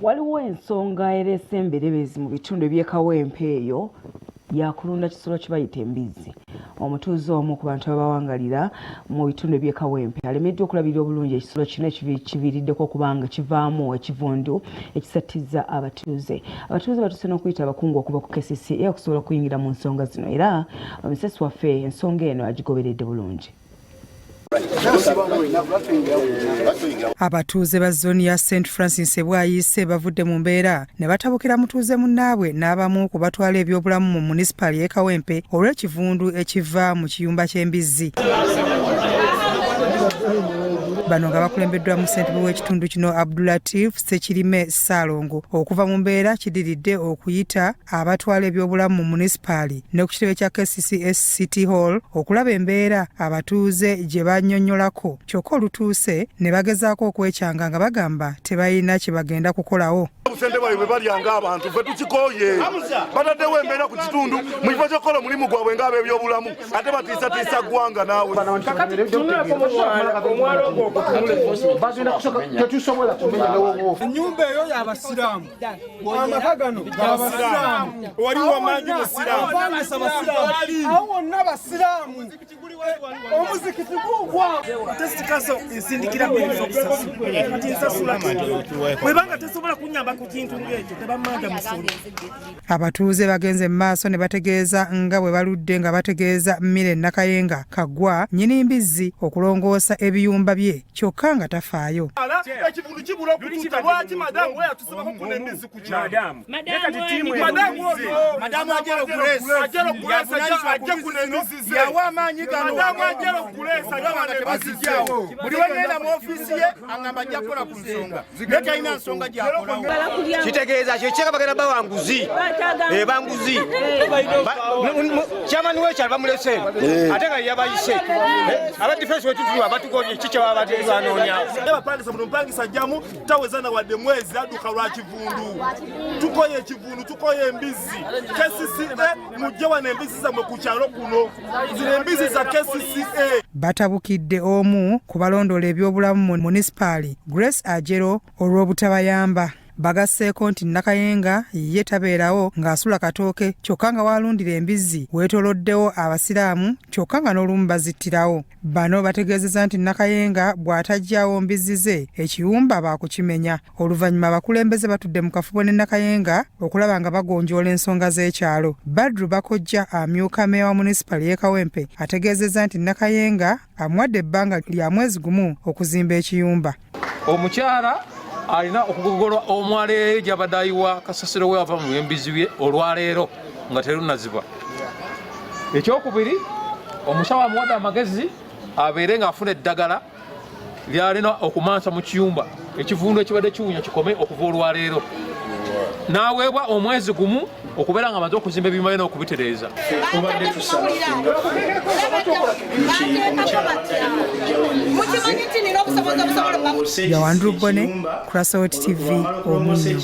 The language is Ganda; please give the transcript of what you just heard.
Waliwo ensonga erese emberebezi mu bitundu eby'ekawempe eyo yakulunda kisolo kibayita embizzi. Omutuuze omu ku bantu abawangalira mu bitundu eby'ekawempe alemeddwa okulabirira obulungi ekisolo kino ekiviiriddeko okubanga kivaamu ekivundu ekisattiza abatuuze. Abatuuze batuuse n'okuyita abakungu okuva ku KCCA okusobola okuyingira mu nsonga zino era omusesi waffe ensonga eno agigoberedde bulungi. Abatuuze ba zooni ya St Francis Bwayise bavudde mu mbeera ne batabukira mutuuze munnaabwe n'abamu ku batwala ebyobulamu mu munisipali y'e Kawempe olw'ekivundu ekiva mu kiyumba ky'embizzi. Bano nga bakulembeddwa mu ssentebe w'ekitundu kino Abdulatif Sekirime Saalongo okuva mu mbeera kidiridde okuyita abatwala ebyobulamu mu munisipali ne ku kitebe kya KCCS City Hall okulaba embeera abatuuze gye bannyonnyolako kyokka olutuuse ne bagezaako okwekyanga nga bagamba tebalina kye bagenda kukolawo. Sente bwe balyanga abantu ffe tukikoye bataddewo embeera ku kitundu mu kifo ky'okukola omulimu gwabwe ng'ab'ebyobulamu ate batiisatiisa ggwanga naawe. Ennyumba eyo y'abasiraamu, amaka gano g'abasiraamu, waliwo amaanyi musiraamu, awo wonna abasiraamu, omuzikiti gugwa. Tesikaso nsindikira ebintu okusasula, kati nsasula bwebanga tesobola kunnyamba ku kintu ng'ekyo tebamanja musolo. Abatuuze bagenze mu maaso ne bategeeza nga bwe baludde nga bategeeza Mmire Nakayenga Kaggwa nnyini mbizzi okulongoosa ebiyumba bye kyokka nga tafaayo. Ekivundu kibula okutuuta lwaki madamu we yatusaba kukuna embizzi ku kyalo. Madamu ajja okuleesa ajja kuna embizzi ze. Yawa amaanyi gano. Madamu ajja okuleesa ajja tebazijjawo. Buli wegenda mu ofiisi ye angamba ajja kukola ku nsonga. Naye talina nsonga gy'akolawo. Kitegeeza kyo kyeka bagenda bawanguzi. Banguzi. Kyamani w'ekyalo bamulese. Ate nga yabayise. Aba defense wetutuwa abatukoye kiki baba banoonya. Abapangisa mu mpangisa jjamu taweza na wadde mwezi adduka lwa kivundu. Tukoye ekivundu, tukoye embizzi. KCCA mujje wano embizzi zammwe ku kyalo kuno. Zino embizzi za KCCA. Batabukidde omu ku balondoola ebyobulamu mu munisipali Grace Ajero olw'obutabayamba. Bagasseeko nti Nakayenga ye tabeerawo ng'asula katooke kyokka nga walundira embizzi weetoloddewo abasiraamu kyokka nga n'olumu bazittirawo. Bano bategeezeza nti Nakayenga bw'atajjaawo mbizzi ze ekiyumba baakukimenya. Oluvannyuma abakulembeze batudde mu kafubo ne Nakayenga okulaba nga bagonjoola ensonga z'ekyalo. Badru Bakojja amyuka meeya wa munisipali y'e Kawempe ategeezezza nti Nakayenga amuwadde ebbanga lya mwezi gumu okuzimba ekiyumba. Omukyala alina okugogolwa omwaleero gy'abadde ayiwa kasasiro we ava mu by'embizzi bye olwaleero nga terunazibwa. Ekyokubiri, omusawo amuwadde amagezi abeere ng'afuna eddagala ly'alina okumansa mu kiyumba ekivundu ekibadde kiwunya kikome okuva olwaleero. N'aweebwa omwezi gumu okubeera nga amaze okuzimba ebiyumba bye n'okubitereeza. Yawandru Bone, Crossroad TV, Omunyo.